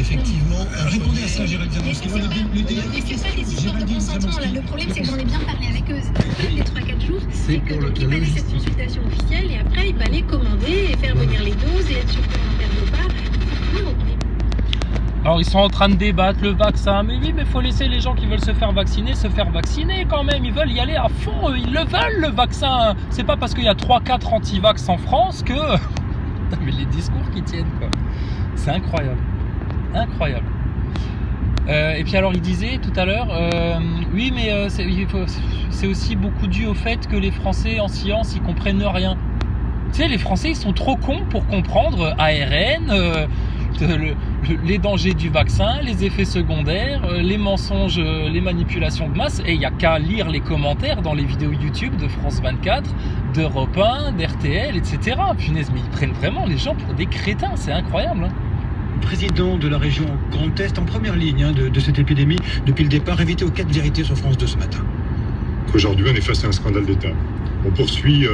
effectivement. Répondez à ça, Gérald Zamonski. Le problème, c'est que j'en ai bien parlé avec eux. Les 3-4 jours, c'est que donc il fallait cette consultation officielle et après il fallait commander et faire venir les doses et être sûr qu'on ne perde pas. Alors ils sont en train de débattre le vaccin, mais oui, mais faut laisser les gens qui veulent se faire vacciner quand même, ils veulent y aller à fond, ils le veulent le vaccin. C'est pas parce qu'il y a 3-4 anti-vax en France que... mais les discours qui tiennent quoi, c'est incroyable, incroyable. Et puis alors il disait tout à l'heure, oui mais c'est aussi beaucoup dû au fait que les Français en science ils comprennent rien. Tu sais, les Français ils sont trop cons pour comprendre ARN, les dangers du vaccin, les effets secondaires, les mensonges, les manipulations de masse, et il n'y a qu'à lire les commentaires dans les vidéos YouTube de France 24, d'Europe 1, d'RTL, etc. Punaise, mais ils prennent vraiment les gens pour des crétins, c'est incroyable, hein. Président de la région Grand Est en première ligne de cette épidémie depuis le départ, invité aux 4 vérités sur France 2 ce matin. Aujourd'hui, on est face à un scandale d'État. On poursuit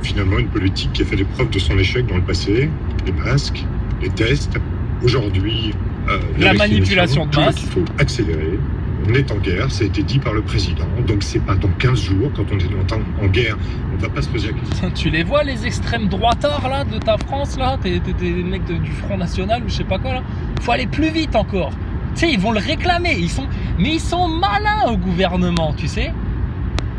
finalement une politique qui a fait des preuves de son échec dans le passé, les masques, les tests. Aujourd'hui, la manipulation de masse. Il faut accélérer. On est en guerre, ça a été dit par le président. Donc c'est pas dans 15 jours, quand on est en guerre, on va pas se poser la question. Tu les vois les extrêmes droitards là de ta France là, t'es des mecs du Front National ou je sais pas quoi là. Faut aller plus vite encore. Tu sais, ils vont le réclamer. Mais ils sont malins au gouvernement, tu sais.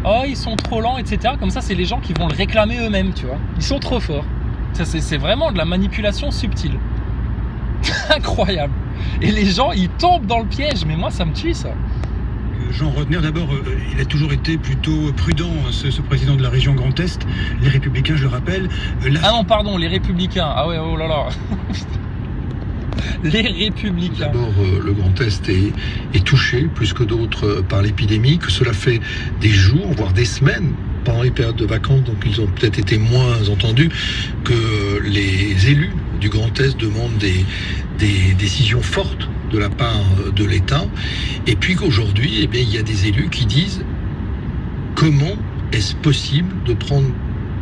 Oh, ils sont trop lents, etc. Comme ça, c'est les gens qui vont le réclamer eux-mêmes, tu vois. Ils sont trop forts. Ça, c'est vraiment de la manipulation subtile. Incroyable. Et les gens, ils tombent dans le piège. Mais moi, ça me tue, ça. Jean Rottner, d'abord, il a toujours été plutôt prudent, ce président de la région Grand Est. Les Républicains, je le rappelle... Ah non, pardon, les Républicains. Ah ouais, oh là là. Les Républicains. D'abord, le Grand Est est touché plus que d'autres par l'épidémie, que cela fait des jours, voire des semaines, pendant les périodes de vacances, donc ils ont peut-être été moins entendus, que les élus du Grand Est demandent des décisions fortes de la part de l'État, et puis qu'aujourd'hui, eh bien, il y a des élus qui disent comment est-ce possible de prendre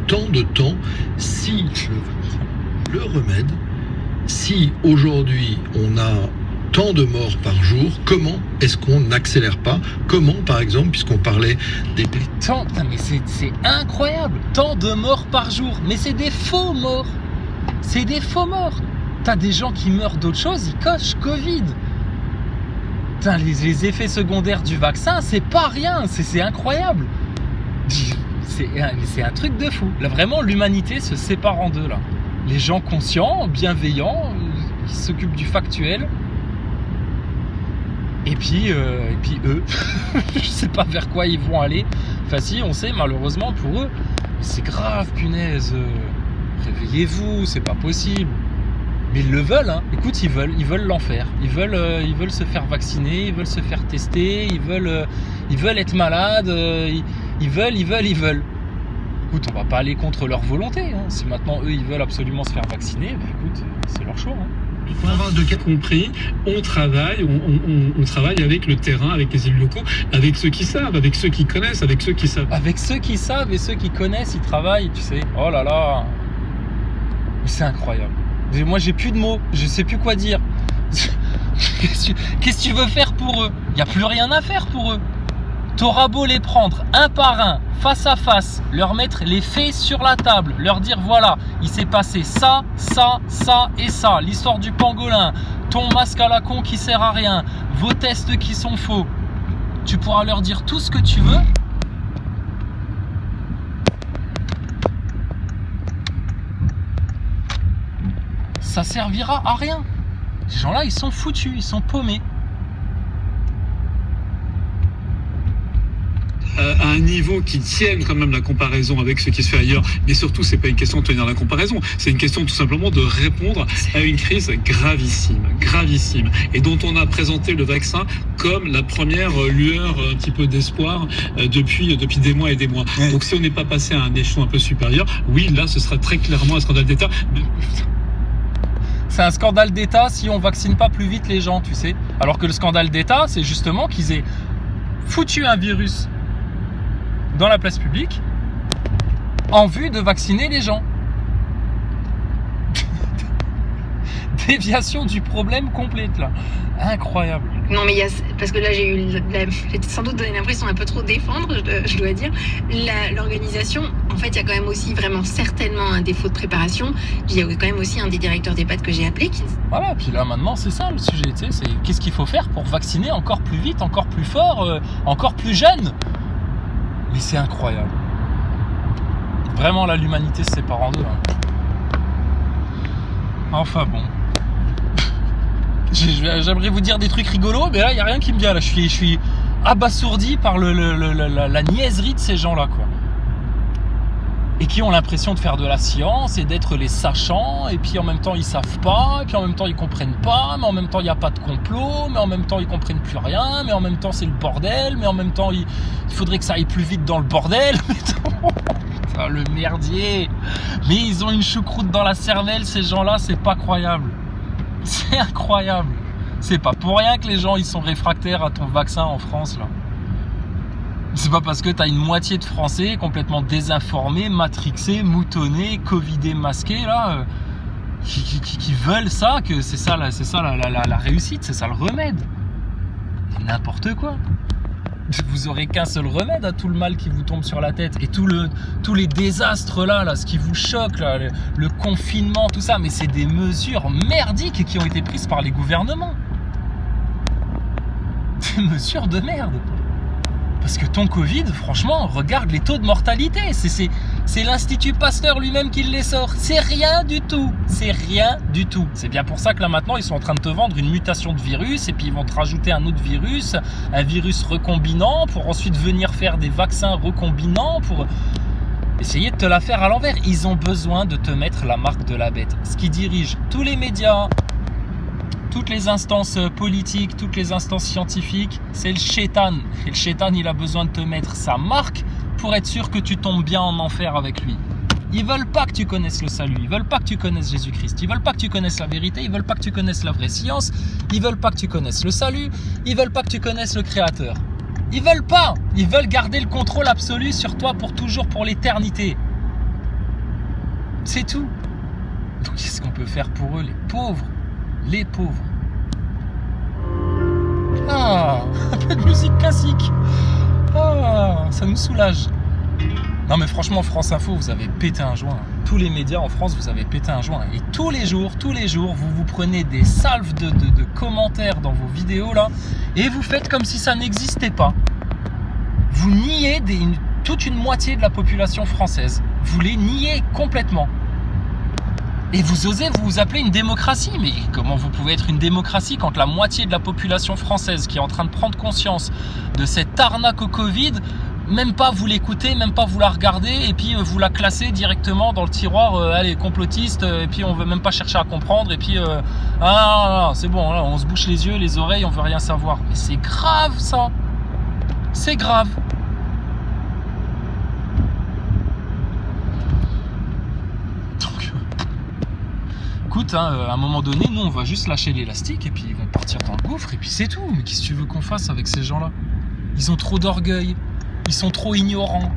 tant de temps si le remède, si aujourd'hui on a tant de morts par jour, comment est-ce qu'on n'accélère pas? Comment, par exemple, puisqu'on parlait des... Mais c'est incroyable, tant de morts par jour, mais c'est des faux morts. C'est des faux morts. T'as des gens qui meurent d'autre chose, ils cochent Covid. Putain, les effets secondaires du vaccin, c'est pas rien, c'est incroyable. C'est un truc de fou. Là, vraiment, l'humanité se sépare en deux, là. Les gens conscients, bienveillants, qui s'occupent du factuel. Et puis eux, je sais pas vers quoi ils vont aller. Enfin si, on sait malheureusement pour eux. C'est grave, punaise. Réveillez-vous, c'est pas possible. Mais ils le veulent, hein. Écoute, ils veulent l'enfer. Ils veulent se faire vacciner, ils veulent se faire tester, ils veulent être malades, ils veulent. Écoute, on va pas aller contre leur volonté, hein. Si maintenant eux ils veulent absolument se faire vacciner, bah écoute, c'est leur choix, hein. Pour avoir de cas compris, on travaille avec le terrain, avec les élus locaux, avec ceux qui savent, avec ceux qui connaissent, avec ceux qui savent. Avec ceux qui savent et ceux qui connaissent, ils travaillent, tu sais. Oh là là, c'est incroyable. Moi j'ai plus de mots, je sais plus quoi dire. Qu'est-ce que tu veux faire pour eux? Il n'y a plus rien à faire pour eux. T'auras beau les prendre un par un, face à face, leur mettre les faits sur la table, leur dire voilà, il s'est passé ça, ça, ça et ça, l'histoire du pangolin, ton masque à la con qui sert à rien, vos tests qui sont faux. Tu pourras leur dire tout ce que tu veux. Ça servira à rien. Ces gens-là, ils sont foutus, ils sont paumés. À un niveau qui tienne quand même la comparaison avec ce qui se fait ailleurs, mais surtout c'est pas une question de tenir la comparaison, c'est une question tout simplement de répondre à une crise gravissime, et dont on a présenté le vaccin comme la première lueur un petit peu d'espoir depuis des mois et des mois. Ouais. Donc si on n'est pas passé à un échelon un peu supérieur, oui là ce sera très clairement un scandale d'État. C'est un scandale d'État si on vaccine pas plus vite les gens, tu sais. Alors que le scandale d'État, c'est justement qu'ils aient foutu un virus dans la place publique en vue de vacciner les gens. déviation du problème complète là. Incroyable. Non, mais il y a, parce que là, j'ai sans doute donné l'impression un peu trop défendre, je dois dire. L'organisation, en fait, il y a quand même aussi vraiment certainement un défaut de préparation. Il y a quand même aussi un des directeurs d'EHPAD que j'ai appelé qui... Voilà, puis là maintenant, c'est ça le sujet, tu sais, c'est qu'est-ce qu'il faut faire pour vacciner encore plus vite, encore plus fort, encore plus jeune. Mais c'est incroyable. Vraiment, là, l'humanité se sépare en deux. Hein. Enfin bon. J'aimerais vous dire des trucs rigolos, mais là, il n'y a rien qui me vient. Là. Je suis abasourdi par la niaiserie de ces gens-là, quoi. Et qui ont l'impression de faire de la science et d'être les sachants, et puis en même temps, ils savent pas, et puis en même temps, ils comprennent pas, mais en même temps, il n'y a pas de complot, mais en même temps, ils comprennent plus rien, mais en même temps, c'est le bordel, mais en même temps, il faudrait que ça aille plus vite dans le bordel. Putain, le merdier. Mais ils ont une choucroute dans la cervelle, ces gens-là, c'est pas croyable. C'est incroyable. C'est pas pour rien que les gens ils sont réfractaires à ton vaccin en France là. C'est pas parce que t'as une moitié de Français complètement désinformés, matrixés, moutonnés, covidés, masqués là, qui veulent ça que c'est ça la réussite, c'est ça le remède. N'importe quoi. Vous aurez qu'un seul remède à tout le mal qui vous tombe sur la tête et tous les désastres là, ce qui vous choque là, le confinement, tout ça, mais c'est des mesures merdiques qui ont été prises par les gouvernements. Des mesures de merde. Parce que ton Covid, franchement, regarde les taux de mortalité. C'est l'Institut Pasteur lui-même qui les sort. C'est rien du tout. C'est rien du tout. C'est bien pour ça que là maintenant, ils sont en train de te vendre une mutation de virus et puis ils vont te rajouter un autre virus, un virus recombinant pour ensuite venir faire des vaccins recombinants pour essayer de te la faire à l'envers. Ils ont besoin de te mettre la marque de la bête. Ce qui dirige tous les médias, toutes les instances politiques, toutes les instances scientifiques, c'est le shaitan. Et le shaitan, il a besoin de te mettre sa marque pour être sûr que tu tombes bien en enfer avec lui. Ils veulent pas que tu connaisses le salut, ils veulent pas que tu connaisses Jésus-Christ, ils veulent pas que tu connaisses la vérité, ils veulent pas que tu connaisses la vraie science, ils veulent pas que tu connaisses le salut, ils veulent pas que tu connaisses le Créateur. Ils veulent pas, ils veulent garder le contrôle absolu sur toi pour toujours, pour l'éternité. C'est tout. Donc qu'est-ce qu'on peut faire pour eux, les pauvres? Les pauvres. Ah, un peu de musique classique. Ah, ça nous soulage. Non mais franchement, France Info, vous avez pété un joint. Tous les médias en France, vous avez pété un joint. Et tous les jours, vous prenez des salves de commentaires dans vos vidéos là, et vous faites comme si ça n'existait pas. Vous niez toute une moitié de la population française. Vous les niez complètement. Et vous osez vous appeler une démocratie. Mais comment vous pouvez être une démocratie quand la moitié de la population française qui est en train de prendre conscience de cette arnaque au Covid, même pas vous l'écoutez, même pas vous la regardez, et puis vous la classez directement dans le tiroir, allez, complotiste, et puis on veut même pas chercher à comprendre, et puis non, c'est bon, là, on se bouche les yeux, les oreilles, on veut rien savoir. Mais c'est grave ça. C'est grave. Écoute, à un moment donné, nous on va juste lâcher l'élastique et puis ils vont partir dans le gouffre et puis c'est tout. Mais qu'est-ce que tu veux qu'on fasse avec ces gens-là? Ils ont trop d'orgueil, ils sont trop ignorants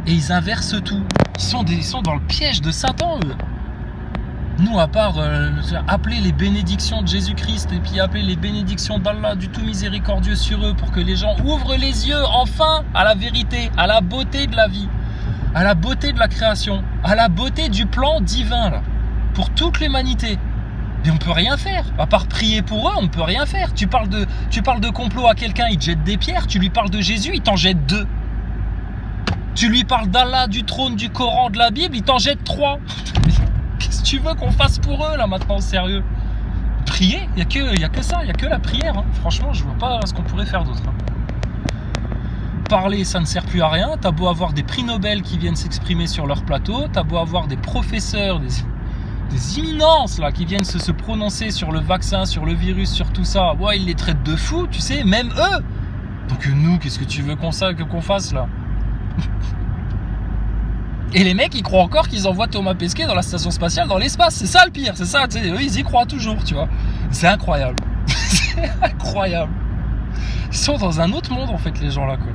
et ils inversent tout. Ils sont dans le piège de Satan, eux. Nous, à part appeler les bénédictions de Jésus-Christ et puis appeler les bénédictions d'Allah, du tout miséricordieux sur eux pour que les gens ouvrent les yeux enfin à la vérité, à la beauté de la vie, à la beauté de la création, à la beauté du plan divin là. Pour toute l'humanité. Mais on peut rien faire. À part prier pour eux, on peut rien faire. Tu parles de complot à quelqu'un, il te jette des pierres. Tu lui parles de Jésus, il t'en jette 2. Tu lui parles d'Allah, du trône, du Coran, de la Bible, il t'en jette 3. Qu'est-ce que tu veux qu'on fasse pour eux là maintenant, sérieux? Prier, il y a que ça, il y a que la prière. Hein. Franchement, je vois pas ce qu'on pourrait faire d'autre. Hein. Parler, ça ne sert plus à rien. T'as beau avoir des prix Nobel qui viennent s'exprimer sur leur plateau, t'as beau avoir des professeurs, des imminences là qui viennent se prononcer sur le vaccin, sur le virus, sur tout ça. Ouais, ils les traitent de fous, tu sais, même eux. Donc nous, qu'est-ce que tu veux qu'on fasse là? Et les mecs, ils croient encore qu'ils envoient Thomas Pesquet dans la station spatiale dans l'espace. C'est ça le pire, c'est ça, tu sais, eux, ils y croient toujours, tu vois. C'est incroyable. C'est incroyable. Ils sont dans un autre monde en fait, les gens là, quoi.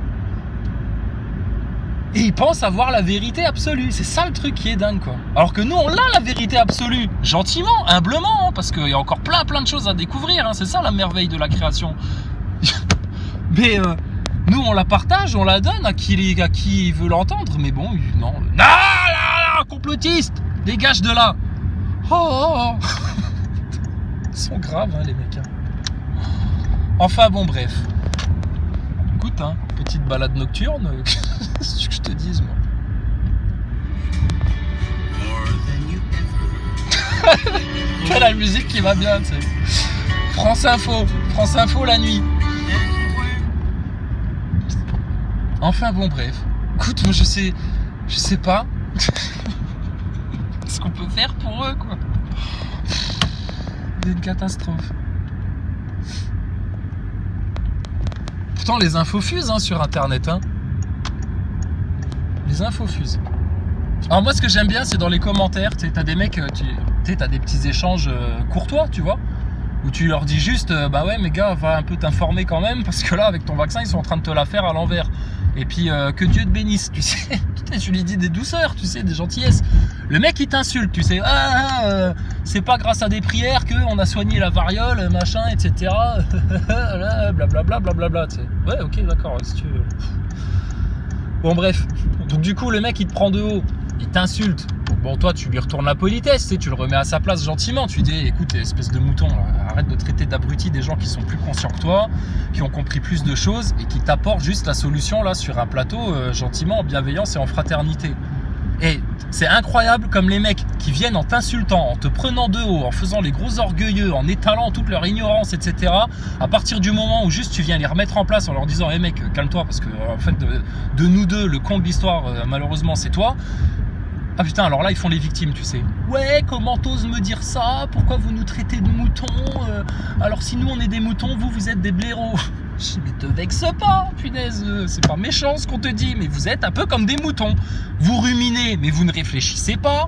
Et ils pensent avoir la vérité absolue. C'est ça le truc qui est dingue, quoi. Alors que nous, on a la vérité absolue. Gentiment, humblement, hein, parce qu'il y a encore plein de choses à découvrir. Hein. C'est ça la merveille de la création. Mais nous, on la partage, on la donne à qui veut l'entendre. Mais bon, non. Non, complotiste, dégage de là. Oh. Ils sont graves, hein, les mecs. Hein. Enfin, bon, bref. Écoute, hein, petite balade nocturne. Qu'est-ce que je te dise, moi. La musique qui va bien, tu sais. France Info la nuit. Enfin bon, bref. Écoute, moi je sais pas ce qu'on peut faire pour eux, quoi. C'est une catastrophe. Pourtant les infos fusent hein, sur internet, hein. Les infos fusent. Alors moi ce que j'aime bien c'est dans les commentaires, tu sais, t'as des mecs, t'as des petits échanges courtois, tu vois, où tu leur dis juste, bah ouais mais gars, va un peu t'informer quand même, parce que là avec ton vaccin ils sont en train de te la faire à l'envers. Et puis que Dieu te bénisse, tu sais, tu lui dis des douceurs, tu sais, des gentillesses. Le mec il t'insulte, tu sais, c'est pas grâce à des prières qu'on a soigné la variole, machin, etc. Blablabla, blablabla, tu sais. Ouais, ok, d'accord, si tu veux. Bon bref, donc du coup le mec il te prend de haut, il t'insulte. Bon toi tu lui retournes la politesse, tu le remets à sa place gentiment, tu dis écoute espèce de mouton, arrête de traiter d'abruti des gens qui sont plus conscients que toi, qui ont compris plus de choses et qui t'apportent juste la solution là sur un plateau gentiment, en bienveillance et en fraternité. Et c'est incroyable comme les mecs qui viennent en t'insultant, en te prenant de haut, en faisant les gros orgueilleux, en étalant toute leur ignorance, etc. À partir du moment où juste tu viens les remettre en place en leur disant hey mec calme-toi parce que en fait de nous deux le con de l'histoire malheureusement c'est toi. Ah putain, alors là ils font les victimes, tu sais. Ouais, comment t'oses me dire ça? Pourquoi vous nous traitez de moutons? Alors si nous on est des moutons, vous êtes des blaireaux. Je dis mais te vexe pas, punaise, c'est pas méchant ce qu'on te dit, mais vous êtes un peu comme des moutons. Vous ruminez, mais vous ne réfléchissez pas.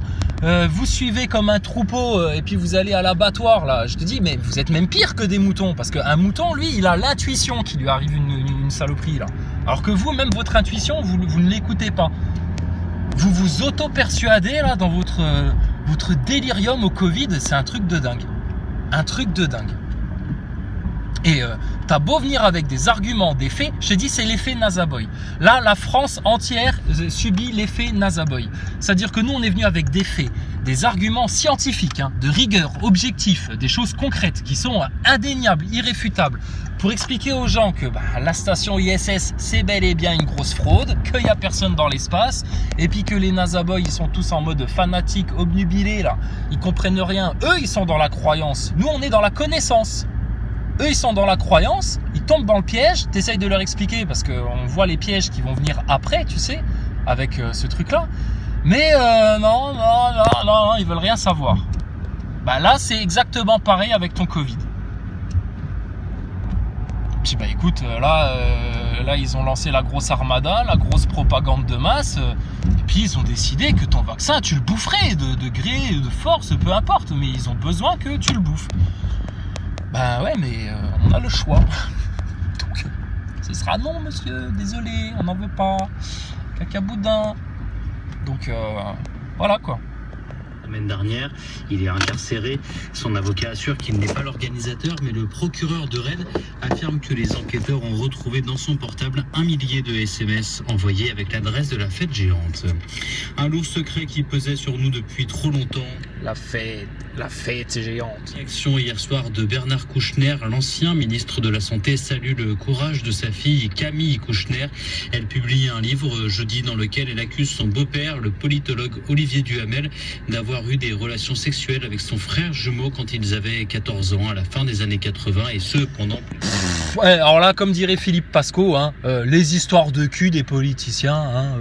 Vous suivez comme un troupeau et puis vous allez à l'abattoir là. Je te dis mais vous êtes même pire que des moutons, parce qu'un mouton lui il a l'intuition qu'il lui arrive une saloperie là. Alors que vous, même votre intuition, vous ne l'écoutez pas. Vous vous auto-persuadez là dans votre délirium au Covid, c'est un truc de dingue. Un truc de dingue. Et t'as beau venir avec des arguments, des faits, je te dis c'est l'effet Nazaboy. Là, la France entière subit l'effet Nazaboy. C'est-à-dire que nous, on est venu avec des faits, des arguments scientifiques, hein, de rigueur, objectifs, des choses concrètes qui sont indéniables, irréfutables, pour expliquer aux gens que la station ISS, c'est bel et bien une grosse fraude, qu'il n'y a personne dans l'espace, et puis que les Nazaboys, ils sont tous en mode fanatique, obnubilés, là, ils comprennent rien. Eux, ils sont dans la croyance. Nous, on est dans la connaissance. Eux, ils sont dans la croyance, ils tombent dans le piège, t'essayes de leur expliquer, parce qu'on voit les pièges qui vont venir après, tu sais, avec ce truc-là. Mais non, ils veulent rien savoir. Là, c'est exactement pareil avec ton Covid. Puis écoute, là, ils ont lancé la grosse armada, la grosse propagande de masse, et puis ils ont décidé que ton vaccin, tu le boufferais de gré, de force, peu importe, mais ils ont besoin que tu le bouffes. Ouais, mais on a le choix. Donc, ce sera non, monsieur, désolé, on n'en veut pas. Cacaboudin. Donc, voilà quoi. La semaine dernière, il est incarcéré. Son avocat assure qu'il n'est pas l'organisateur, mais le procureur de Rennes affirme que les enquêteurs ont retrouvé dans son portable 1 millier de SMS envoyés avec l'adresse de la fête géante. Un lourd secret qui pesait sur nous depuis trop longtemps. La fête géante. Réaction hier soir de Bernard Kouchner, l'ancien ministre de la Santé, salue le courage de sa fille Camille Kouchner. Elle publie un livre jeudi dans lequel elle accuse son beau-père, le politologue Olivier Duhamel, d'avoir eu des relations sexuelles avec son frère jumeau quand ils avaient 14 ans à la fin des années 80 et ce pendant... Ouais, alors là, comme dirait Philippe Pasco, les histoires de cul des politiciens,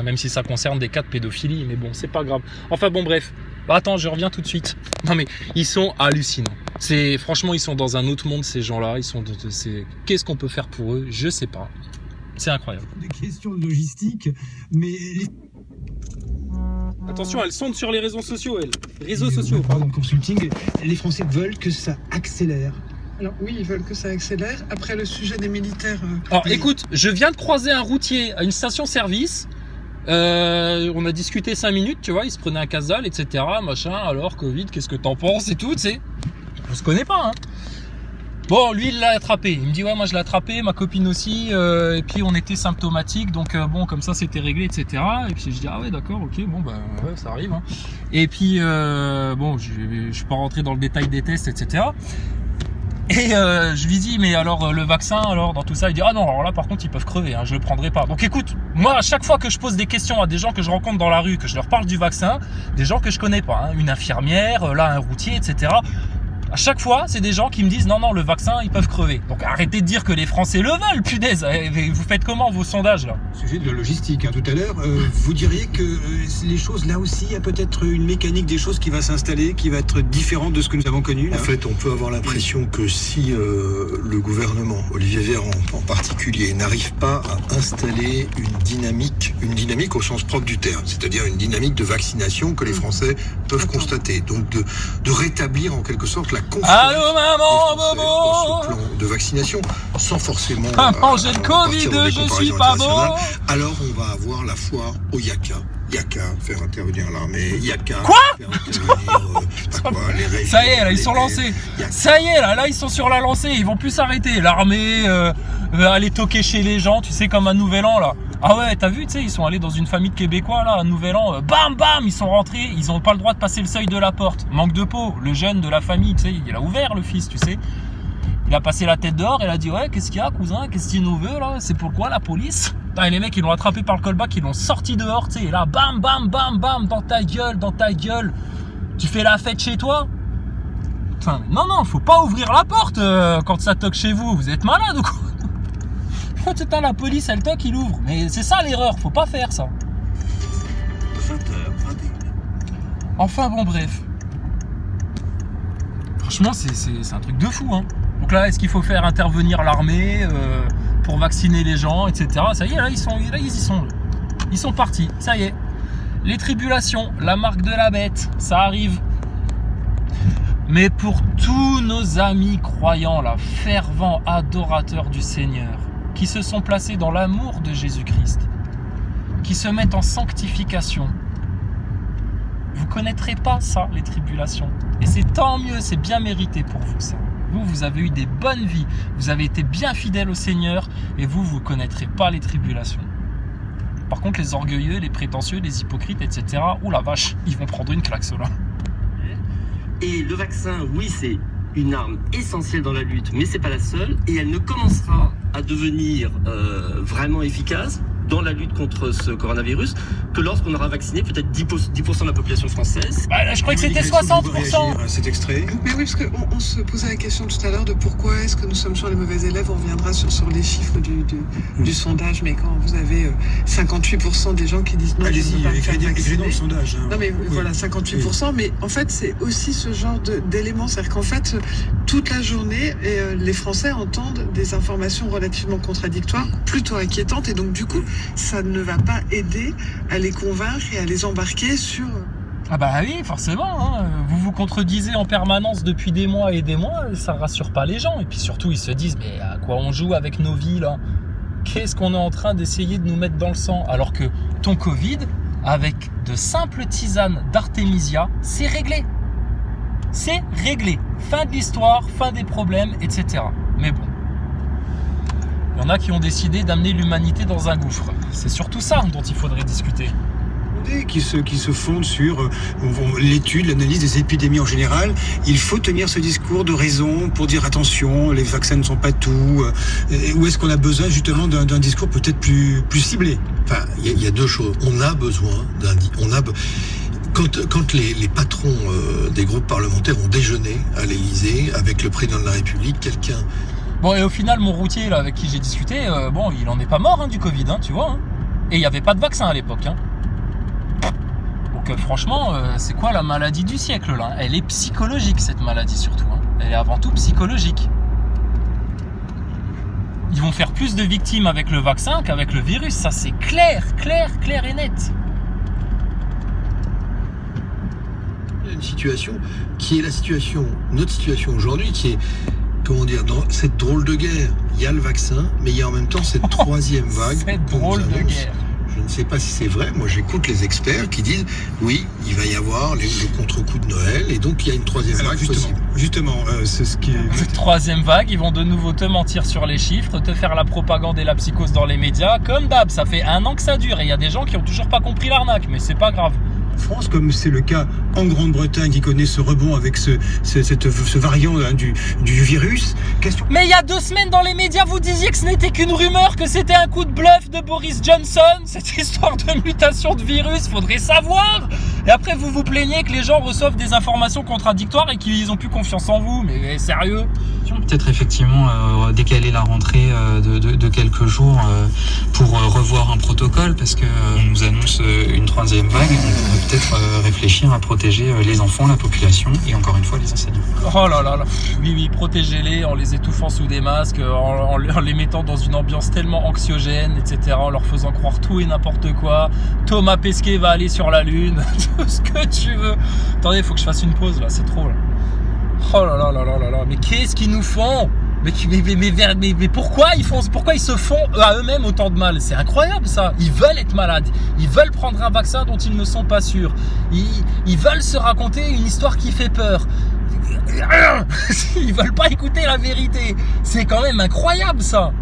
même si ça concerne des cas de pédophilie, mais bon, c'est pas grave. Enfin bon, bref. Attends, je reviens tout de suite. Non mais, ils sont hallucinants. Franchement, ils sont dans un autre monde, ces gens-là. Qu'est-ce qu'on peut faire pour eux? Je sais pas. C'est incroyable. Des questions de logistique, mais... Attention, elles sont sur les réseaux sociaux, elles. Réseaux sociaux. Pardon, consulting, les Français veulent que ça accélère. Alors oui, ils veulent que ça accélère. Après le sujet des militaires... Alors écoute, je viens de croiser un routier à une station-service. On a discuté 5 minutes, tu vois, il se prenait un casal, etc. Machin, alors Covid, qu'est-ce que t'en penses et tout, tu sais. On se connaît pas, hein. Bon, lui, il l'a attrapé. Il me dit, ouais, moi je l'ai attrapé, ma copine aussi. Et puis on était symptomatiques, donc bon, comme ça c'était réglé, etc. Et puis je dis, ah ouais, d'accord, ok, bon, bah ouais, ça arrive. Hein. Et puis, bon, je suis pas rentré dans le détail des tests, etc. Et je lui dis, mais alors le vaccin, alors dans tout ça, il dit, ah non, alors là par contre ils peuvent crever, hein, je le prendrai pas. Donc écoute, moi à chaque fois que je pose des questions à des gens que je rencontre dans la rue, que je leur parle du vaccin, des gens que je connais pas, hein, une infirmière, là un routier, etc. À chaque fois, c'est des gens qui me disent non, non, le vaccin, ils peuvent crever. Donc arrêtez de dire que les Français le veulent, punaise. Vous faites comment vos sondages là? Sujet de la logistique, hein, tout à l'heure. Vous diriez que les choses, là aussi, il y a peut-être une mécanique des choses qui va s'installer, qui va être différente de ce que nous avons connu. Là. En fait, on peut avoir l'impression que si le gouvernement, Olivier Véran en particulier, n'arrive pas à installer une dynamique au sens propre du terme, c'est-à-dire une dynamique de vaccination que les Français peuvent constater. Donc de rétablir en quelque sorte la confiance Allô maman, Bobo, dans ce plan de vaccination, sans forcément maman, j'ai le Covid, je suis pas beau. Alors on va avoir la foire au Yaka. Yaka, faire intervenir l'armée, Yaka, quoi faire intervenir les régions, ça y est, là, ils sont lancés. Ça y est, là, ils sont sur la lancée, ils vont plus s'arrêter. L'armée, aller toquer chez les gens, tu sais, comme un nouvel an, là. Ah ouais, t'as vu, tu sais, ils sont allés dans une famille de Québécois, là, un nouvel an, bam, bam, ils sont rentrés, ils ont pas le droit de passer le seuil de la porte. Manque de peau, le jeune de la famille, tu sais, il a ouvert, le fils, tu sais. Il a passé la tête dehors, il a dit, ouais, qu'est-ce qu'il y a, cousin, qu'est-ce qu'il nous veut, là, c'est pourquoi, la police? Putain, et les mecs, ils l'ont attrapé par le callback, ils l'ont sorti dehors, tu sais, et là, bam, bam, bam, bam, dans ta gueule, tu fais la fête chez toi? Putain, non, non, faut pas ouvrir la porte quand ça toque chez vous, vous êtes malade ou quoi? Putain, la police, elle toque, il ouvre. Mais c'est ça l'erreur, faut pas faire ça. Enfin bon, bref. Franchement, c'est un truc de fou, hein. Donc là, est-ce qu'il faut faire intervenir l'armée pour vacciner les gens, etc. Ça y est, là, ils y sont. Ils sont partis, ça y est. Les tribulations, la marque de la bête, ça arrive. Mais pour tous nos amis croyants, là, fervents adorateurs du Seigneur, qui se sont placés dans l'amour de Jésus-Christ, qui se mettent en sanctification, vous ne connaîtrez pas ça, les tribulations. Et c'est tant mieux, c'est bien mérité pour vous ça. Vous avez eu des bonnes vies, vous avez été bien fidèles au Seigneur, et vous ne connaîtrez pas les tribulations. Par contre, les orgueilleux, les prétentieux, les hypocrites, etc., ouh la vache, ils vont prendre une claque, ceux-là. Et le vaccin, oui, c'est une arme essentielle dans la lutte, mais c'est pas la seule, et elle ne commencera à devenir vraiment efficace dans la lutte contre ce coronavirus que lorsqu'on aura vacciné peut-être 10% de la population française. Bah là, je crois que c'était 60%. À cet extrait. Mais oui, parce qu'on se posait la question tout à l'heure de pourquoi est-ce que nous sommes sur les mauvais élèves. On reviendra sur les chiffres du sondage, mais quand vous avez 58% des gens qui disent non, je ne veux pas me faire vacciner. Dans le sondage. Hein. Non mais oui. Voilà, 58%, oui. Mais en fait c'est aussi ce genre d'éléments, c'est-à-dire qu'en fait toute la journée les Français entendent des informations relativement contradictoires, plutôt inquiétantes, et donc du coup ça ne va pas aider à les convaincre et à les embarquer sur... Ah bah oui, forcément, hein. Vous vous contredisez en permanence depuis des mois et des mois, ça rassure pas les gens. Et puis surtout, ils se disent, mais à quoi on joue avec nos vies, là? Qu'est-ce qu'on est en train d'essayer de nous mettre dans le sang? Alors que ton Covid, avec de simples tisanes d'artémisia, c'est réglé. C'est réglé. Fin de l'histoire, fin des problèmes, etc. Mais bon. Il y en a qui ont décidé d'amener l'humanité dans un gouffre. C'est surtout ça dont il faudrait discuter. Qui se fondent sur l'étude, l'analyse des épidémies en général. Il faut tenir ce discours de raison pour dire attention, les vaccins ne sont pas tout. Ou est-ce qu'on a besoin justement d'un discours peut-être plus ciblé? Enfin, il y a deux choses. On a besoin Quand les patrons des groupes parlementaires ont déjeuné à l'Élysée avec le président de la République, quelqu'un... Bon, et au final, mon routier là, avec qui j'ai discuté, bon, il en est pas mort du Covid, hein, tu vois. Hein. Et il n'y avait pas de vaccin à l'époque. Hein. Donc franchement, c'est quoi la maladie du siècle là? Elle est psychologique, cette maladie surtout. Hein. Elle est avant tout psychologique. Ils vont faire plus de victimes avec le vaccin qu'avec le virus. Ça, c'est clair et net. Une situation qui est notre situation aujourd'hui, qui est comment dire, dans cette drôle de guerre, il y a le vaccin, mais il y a en même temps cette troisième vague. Cette qu'on nous drôle de annonce. guerre. Je ne sais pas si c'est vrai. Moi, j'écoute les experts qui disent oui, il va y avoir le contre-coup de Noël, et donc il y a une troisième Alors vague possible. justement, c'est ce qui est... Troisième vague, ils vont de nouveau te mentir sur les chiffres, te faire la propagande et la psychose dans les médias, comme d'hab. Ça fait 1 an que ça dure et il y a des gens qui ont toujours pas compris l'arnaque, mais c'est pas grave. France, comme c'est le cas en Grande-Bretagne qui connaît ce rebond avec ce variant hein, du virus. Question. Mais il y a 2 semaines dans les médias, vous disiez que ce n'était qu'une rumeur, que c'était un coup de bluff de Boris Johnson, cette histoire de mutation de virus, faudrait savoir. Et après vous vous plaignez que les gens reçoivent des informations contradictoires et qu'ils ont plus confiance en vous, mais sérieux. Peut-être effectivement décaler la rentrée de quelques jours pour revoir un protocole, parce que nous annonce une troisième vague. On pourrait peut-être réfléchir à protéger les enfants, la population et encore une fois les enseignants. Oh là là là, oui, protégez-les en les étouffant sous des masques, en les mettant dans une ambiance tellement anxiogène, etc., en leur faisant croire tout et n'importe quoi. Thomas Pesquet va aller sur la Lune, tout ce que tu veux. Attendez, il faut que je fasse une pause là, c'est trop là. Oh là là là là là là, mais qu'est-ce qu'ils nous font ? Mais pourquoi ils se font à eux-mêmes autant de mal? C'est incroyable ça. Ils veulent être malades. Ils veulent prendre un vaccin dont ils ne sont pas sûrs. Ils veulent se raconter une histoire qui fait peur. Ils veulent pas écouter la vérité. C'est quand même incroyable ça.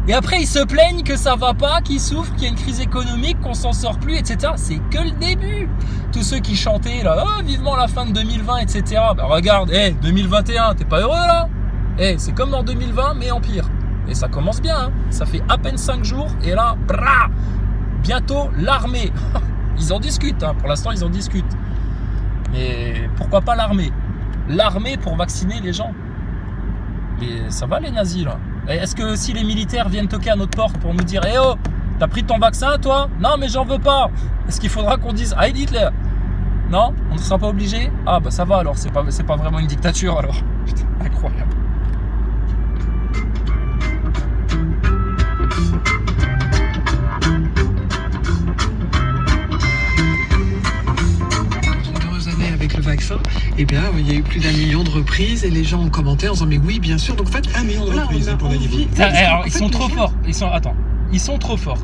Et après ils se plaignent que ça va pas, qu'ils souffrent, qu'il y a une crise économique, qu'on s'en sort plus, etc. C'est que le début. Tous ceux qui chantaient là, oh, vivement la fin de 2020, etc. Bah regarde, 2021, t'es pas heureux là? C'est comme dans 2020 mais en pire. Et ça commence bien, hein. Ça fait à peine 5 jours et là, bientôt l'armée. Ils en discutent, hein. Pour l'instant ils en discutent. Mais pourquoi pas l'armée? L'armée pour vacciner les gens. Mais ça va les nazis là. Est-ce que si les militaires viennent toquer à notre porte pour nous dire « Eh oh, t'as pris ton vaccin toi ? Non mais j'en veux pas !» Est-ce qu'il faudra qu'on dise « Heil Hitler !» Non ? On ne sera pas obligé ? Ah bah ça va alors, c'est pas vraiment une dictature alors. Putain, incroyable. Avec le vaccin, eh bien, il y a eu plus d'1 million de reprises et les gens ont commenté en disant mais oui, bien sûr. Donc en fait, 1 million de reprises pour Danny Boone. Alors, ils sont trop forts. Ils sont trop forts.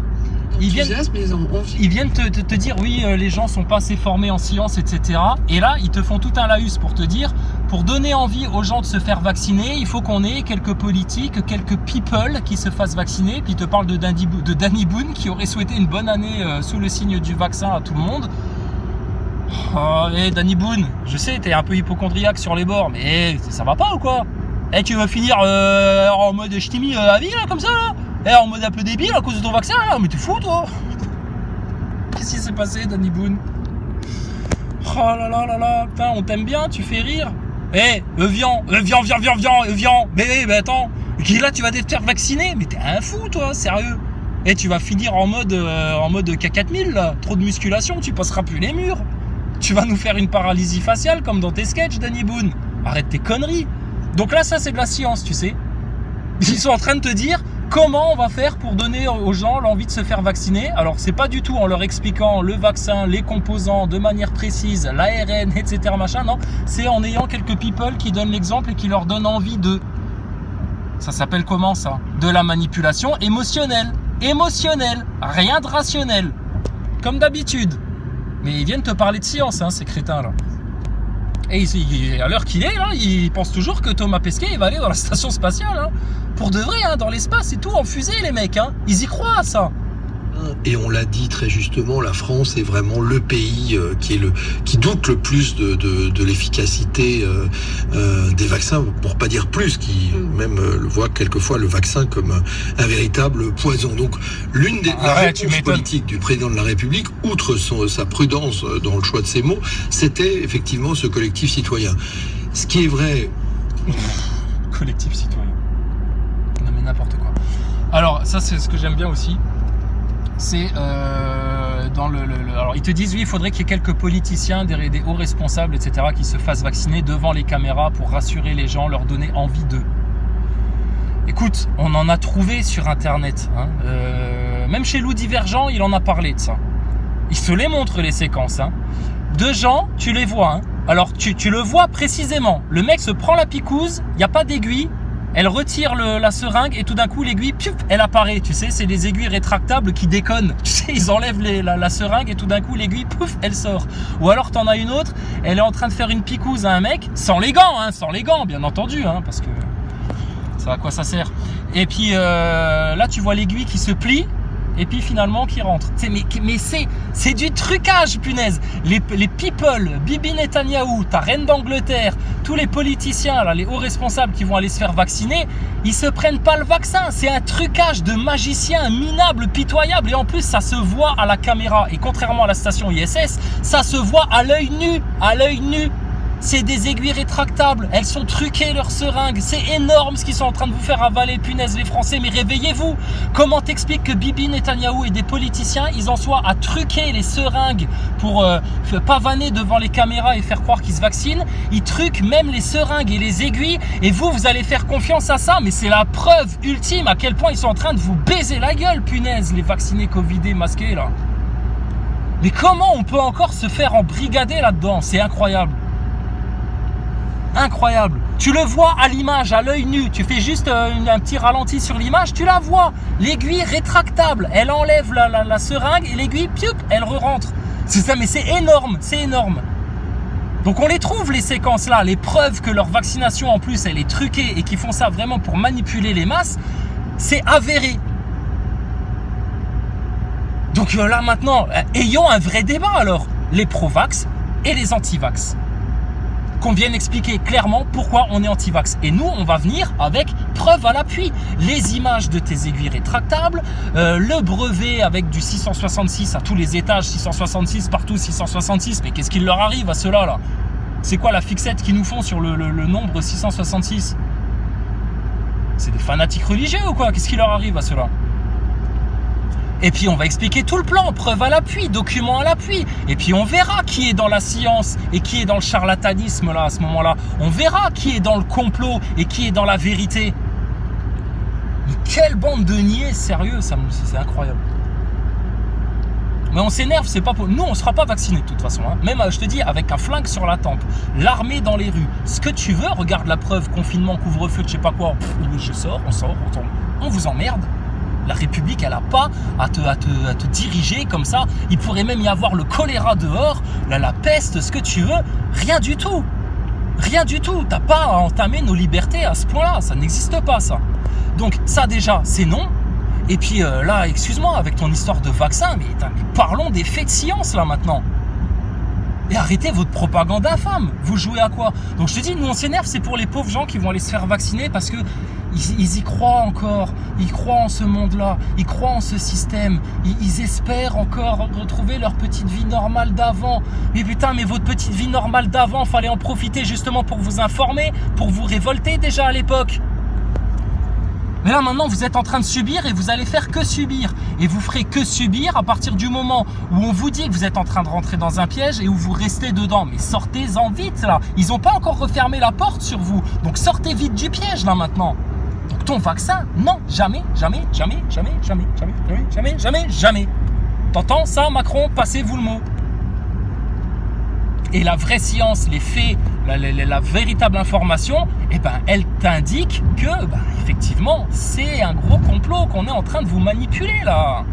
Ils viennent te dire oui, les gens sont pas assez formés en sciences, etc. Et là, ils te font tout un laïus pour te dire, pour donner envie aux gens de se faire vacciner, il faut qu'on ait quelques politiques, quelques people qui se fassent vacciner. Puis ils te parlent de Danny Boone qui aurait souhaité une bonne année sous le signe du vaccin à tout le monde. Oh, Danny Boone, je sais, t'es un peu hypochondriaque sur les bords, mais ça va pas ou quoi? Tu vas finir en mode ch'timi à vie là, comme ça là? En mode un peu débile à cause de ton vaccin là? Mais t'es fou toi? Qu'est-ce qui s'est passé, Danny Boone? Oh là là là là, putain, on t'aime bien, tu fais rire. Viens. Mais attends, là tu vas te faire vacciner, mais t'es un fou toi, sérieux? Tu vas finir en mode K4000 là, trop de musculation, tu passeras plus les murs. Tu vas nous faire une paralysie faciale comme dans tes sketchs, Danny Boone. Arrête tes conneries. Donc là, ça c'est de la science, tu sais. Ils sont en train de te dire comment on va faire pour donner aux gens l'envie de se faire vacciner. Alors c'est pas du tout en leur expliquant le vaccin, les composants de manière précise, l'ARN, etc. machin, non. C'est en ayant quelques people qui donnent l'exemple et qui leur donnent envie de... Ça s'appelle comment ça? De la manipulation émotionnelle. Rien de rationnel. Comme d'habitude. Mais ils viennent te parler de science, hein, ces crétins là. Et à l'heure qu'il est là, ils pensent toujours que Thomas Pesquet il va aller dans la station spatiale, hein. Pour de vrai, hein, dans l'espace et tout, en fusée les mecs, hein. Ils y croient à ça. Et on l'a dit très justement, la France est vraiment le pays qui doute le plus de l'efficacité des vaccins, pour pas dire plus, qui même voit quelquefois le vaccin comme un véritable poison. Donc l'une des réponses politiques du président de la République, outre sa prudence dans le choix de ses mots, c'était effectivement ce collectif citoyen. Ce qui est vrai... Collectif citoyen. Non mais n'importe quoi. Alors ça c'est ce que j'aime bien aussi. C'est dans alors ils te disent oui, il faudrait qu'il y ait quelques politiciens, des hauts responsables, etc. qui se fassent vacciner devant les caméras pour rassurer les gens, leur donner envie d'eux. Écoute, on en a trouvé sur internet, hein. Même chez Loup Divergent, il en a parlé de ça. Il se les montre les séquences, hein. De gens, tu les vois, hein. Alors tu le vois précisément. Le mec se prend la picouse, il n'y a pas d'aiguille, Elle retire la seringue et tout d'un coup l'aiguille, piou, elle apparaît. Tu sais, c'est des aiguilles rétractables qui déconnent. Tu sais, ils enlèvent la seringue et tout d'un coup l'aiguille, pouf, elle sort. Ou alors t'en as une autre, elle est en train de faire une picouse à un mec, sans les gants, bien entendu, hein, parce que ça à quoi ça sert. Et puis là tu vois l'aiguille qui se plie. Et puis finalement qui rentre. Mais c'est du trucage, punaise. Les people, Bibi Netanyahou, ta reine d'Angleterre, tous les politiciens, là, les hauts responsables qui vont aller se faire vacciner, ils se prennent pas le vaccin. C'est un trucage de magicien minable, pitoyable. Et en plus, ça se voit à la caméra. Et contrairement à la station ISS, ça se voit à l'œil nu. À l'œil nu. C'est des aiguilles rétractables, elles sont truquées leurs seringues, c'est énorme ce qu'ils sont en train de vous faire avaler, punaise les Français, mais réveillez-vous. Comment t'expliques que Bibi Netanyahou et des politiciens, ils en soient à truquer les seringues pour pavaner devant les caméras et faire croire qu'ils se vaccinent? Ils truquent même les seringues et les aiguilles, et vous allez faire confiance à ça? Mais c'est la preuve ultime à quel point ils sont en train de vous baiser la gueule, punaise, les vaccinés covidés masqués là. Mais comment on peut encore se faire embrigader là-dedans? C'est incroyable. Incroyable. Tu le vois à l'image, à l'œil nu. Tu fais juste un petit ralenti sur l'image, tu la vois. L'aiguille rétractable, elle enlève la seringue et l'aiguille, pioup, elle re-rentre. C'est ça, mais c'est énorme, c'est énorme. Donc on les trouve les séquences là, les preuves que leur vaccination en plus elle est truquée et qu'ils font ça vraiment pour manipuler les masses, c'est avéré. Donc là maintenant, ayons un vrai débat alors, les pro-vax et les anti-vax. Qu'on vienne expliquer clairement pourquoi on est anti-vax. Et nous, on va venir avec preuve à l'appui. Les images de tes aiguilles rétractables, le brevet avec du 666 à tous les étages, 666 partout, 666. Mais qu'est-ce qu'il leur arrive à ceux-là là? C'est quoi la fixette qu'ils nous font sur le nombre 666? C'est des fanatiques religieux ou quoi? Qu'est-ce qui leur arrive à ceux-là? Et puis on va expliquer tout le plan, preuve à l'appui, document à l'appui. Et puis on verra qui est dans la science et qui est dans le charlatanisme là à ce moment-là. On verra qui est dans le complot et qui est dans la vérité. Mais quelle bande de niais, sérieux, c'est incroyable. Mais on s'énerve, c'est pas pour... Nous, on sera pas vaccinés de toute façon. Hein. Même, je te dis, avec un flingue sur la tempe, l'armée dans les rues, ce que tu veux, regarde la preuve, confinement, couvre-feu, je sais pas quoi. Je sors, on vous emmerde. La République, elle n'a pas à te diriger comme ça. Il pourrait même y avoir le choléra dehors, la peste, ce que tu veux. Rien du tout. Rien du tout. T'as pas à entamer nos libertés à ce point-là. Ça n'existe pas, ça. Donc ça déjà, c'est non. Et puis là, excuse-moi, avec ton histoire de vaccin, mais parlons des faits de science là maintenant. Et arrêtez votre propagande infâme. Vous jouez à quoi? Donc je te dis, nous on s'énerve, c'est pour les pauvres gens qui vont aller se faire vacciner parce que ils y croient encore. Ils croient en ce monde-là. Ils croient en ce système. Ils espèrent encore retrouver leur petite vie normale d'avant. Mais putain, mais votre petite vie normale d'avant, fallait en profiter justement pour vous informer, pour vous révolter déjà à l'époque. Mais là maintenant vous êtes en train de subir et vous allez faire que subir. Et vous ferez que subir à partir du moment où on vous dit que vous êtes en train de rentrer dans un piège et où vous restez dedans. Mais sortez-en vite là. Ils n'ont pas encore refermé la porte sur vous. Donc sortez vite du piège là maintenant. Donc ton vaccin, non, jamais, jamais, jamais, jamais, jamais, jamais, jamais, jamais, jamais, jamais. T'entends ça Macron? Passez-vous le mot. Et la vraie science, les faits, la véritable information, eh ben, elle t'indique que, effectivement, c'est un gros complot qu'on est en train de vous manipuler, là.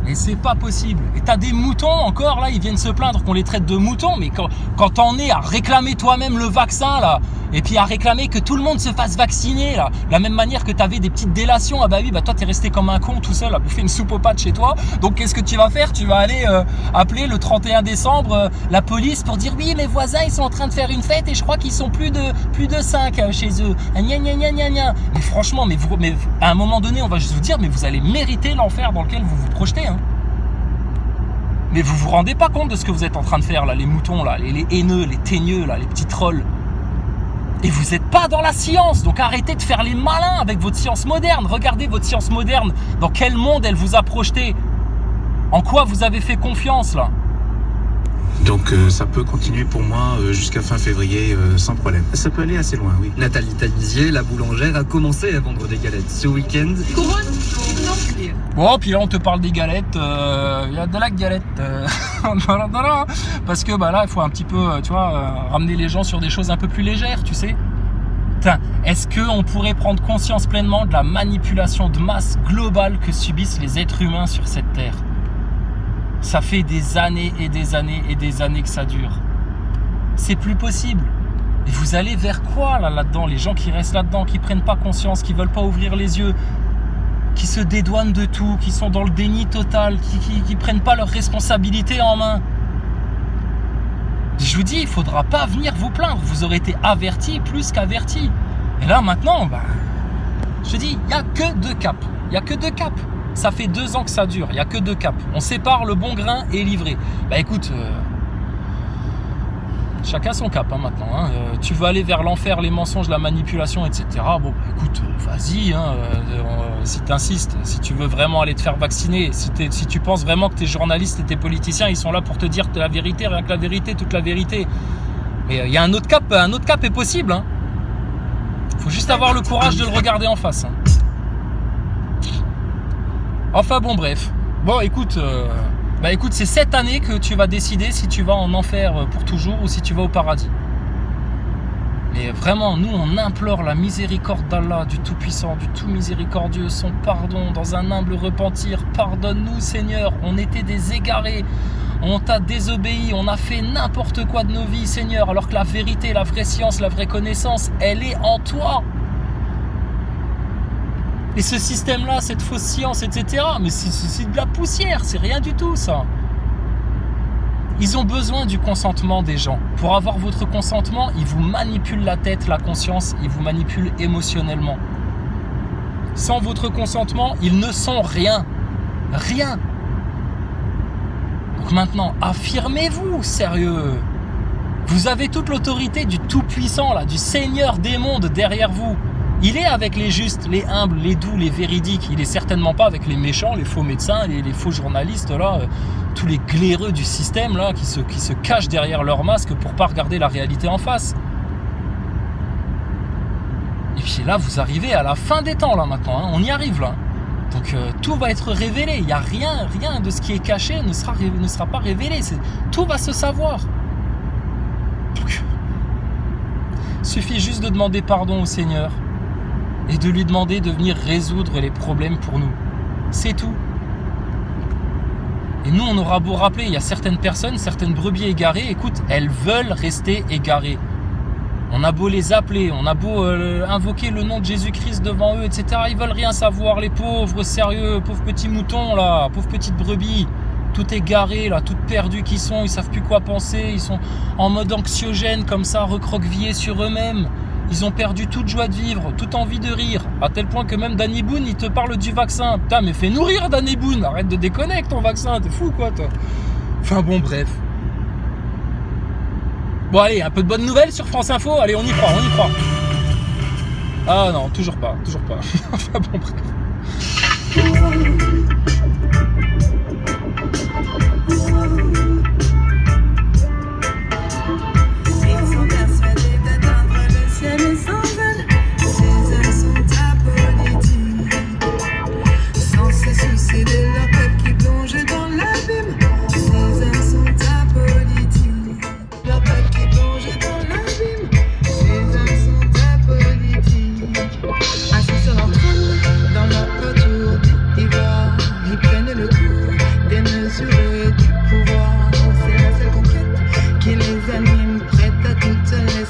Et c'est pas possible. Et t'as des moutons encore, là, ils viennent se plaindre qu'on les traite de moutons, mais quand t'en es à réclamer toi-même le vaccin, là, et puis à réclamer que tout le monde se fasse vacciner, là, de la même manière que t'avais des petites délations, ah bah oui, toi t'es resté comme un con tout seul à bouffer une soupe aux pâtes chez toi, donc qu'est-ce que tu vas faire? Tu vas aller appeler le 31 décembre la police pour dire oui, mes voisins, ils sont en train de faire une fête et je crois qu'ils sont plus de 5 chez eux. Gna gna gna gna gna. Mais franchement, mais à un moment donné, on va juste vous dire, mais vous allez mériter l'enfer dans lequel vous vous projetez, hein. Mais vous vous rendez pas compte de ce que vous êtes en train de faire là, les moutons là, les haineux, les teigneux là, les petits trolls. Et vous n'êtes pas dans la science, donc arrêtez de faire les malins avec votre science moderne. Regardez votre science moderne, dans quel monde elle vous a projeté. En quoi vous avez fait confiance là? Donc ça peut continuer pour moi jusqu'à fin février sans problème. Ça peut aller assez loin, oui. Nathalie Talizier, la boulangère, a commencé à vendre des galettes ce week-end. Bon, puis là on te parle des galettes, il y a de la galette. Parce que là il faut un petit peu, tu vois, ramener les gens sur des choses un peu plus légères, tu sais. Putain, est-ce qu'on pourrait prendre conscience pleinement de la manipulation de masse globale que subissent les êtres humains sur cette terre? Ça fait des années et des années et des années que ça dure. C'est plus possible. Et vous allez vers quoi là-dedans? Les gens qui restent là-dedans, qui prennent pas conscience, qui veulent pas ouvrir les yeux, qui se dédouanent de tout, qui sont dans le déni total, qui prennent pas leurs responsabilités en main. Je vous dis, il faudra pas venir vous plaindre. Vous aurez été avertis plus qu'avertis. Et là maintenant, je dis, il n'y a que 2 caps. Il n'y a que 2 caps. Ça fait 2 ans que ça dure. Il n'y a que 2 caps. On sépare le bon grain et livré. Écoute, chacun son cap maintenant. Hein. Tu veux aller vers l'enfer, les mensonges, la manipulation, etc. Bon, écoute, vas-y. Si tu insistes, si tu veux vraiment aller te faire vacciner, si tu penses vraiment que tes journalistes et tes politiciens, ils sont là pour te dire la vérité, rien que la vérité, toute la vérité. Mais il y a un autre cap est possible. Hein. Faut juste avoir le courage de le regarder en face. Hein. Enfin bon, bref. Bon, écoute, c'est cette année que tu vas décider si tu vas en enfer pour toujours ou si tu vas au paradis. Mais vraiment, nous, on implore la miséricorde d'Allah, du Tout-Puissant, du Tout-Miséricordieux, son pardon, dans un humble repentir. Pardonne-nous, Seigneur, on était des égarés, on t'a désobéi, on a fait n'importe quoi de nos vies, Seigneur, alors que la vérité, la vraie science, la vraie connaissance, elle est en toi. Et ce système-là, cette fausse science, etc., mais c'est de la poussière, c'est rien du tout, ça. Ils ont besoin du consentement des gens. Pour avoir votre consentement, ils vous manipulent la tête, la conscience, ils vous manipulent émotionnellement. Sans votre consentement, ils ne sont rien. Rien. Donc maintenant, affirmez-vous, sérieux. Vous avez toute l'autorité du Tout-Puissant, là, du Seigneur des mondes derrière vous. Il est avec les justes, les humbles, les doux, les véridiques. Il est certainement pas avec les méchants, les faux médecins, les faux journalistes, là, tous les glaireux du système là, qui se cachent derrière leur masque pour pas regarder la réalité en face. Et puis là, vous arrivez à la fin des temps là maintenant. Hein. On y arrive là. Donc tout va être révélé. Il n'y a rien de ce qui est caché ne sera pas révélé. Tout va se savoir. Donc, suffit juste de demander pardon au Seigneur. Et de lui demander de venir résoudre les problèmes pour nous. C'est tout. Et nous, on aura beau rappeler, il y a certaines personnes, certaines brebis égarées, écoute, elles veulent rester égarées. On a beau les appeler, on a beau invoquer le nom de Jésus-Christ devant eux, etc. Ils veulent rien savoir, les pauvres, sérieux, pauvres petits moutons, là, pauvres petites brebis. Tout égaré, là, toutes perdues qu'ils sont, ils savent plus quoi penser, ils sont en mode anxiogène, comme ça, recroquevillés sur eux-mêmes. Ils ont perdu toute joie de vivre, toute envie de rire, à tel point que même Danny Boone, il te parle du vaccin. Putain, mais fais-nous rire, Danny Boone, arrête de déconner avec ton vaccin, t'es fou quoi, toi. Enfin bon, bref. Bon, allez, un peu de bonnes nouvelles sur France Info, allez, on y croit. Ah non, toujours pas. Enfin bon, bref.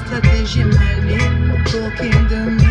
Stratégie maligne pour qu'ils demeurent.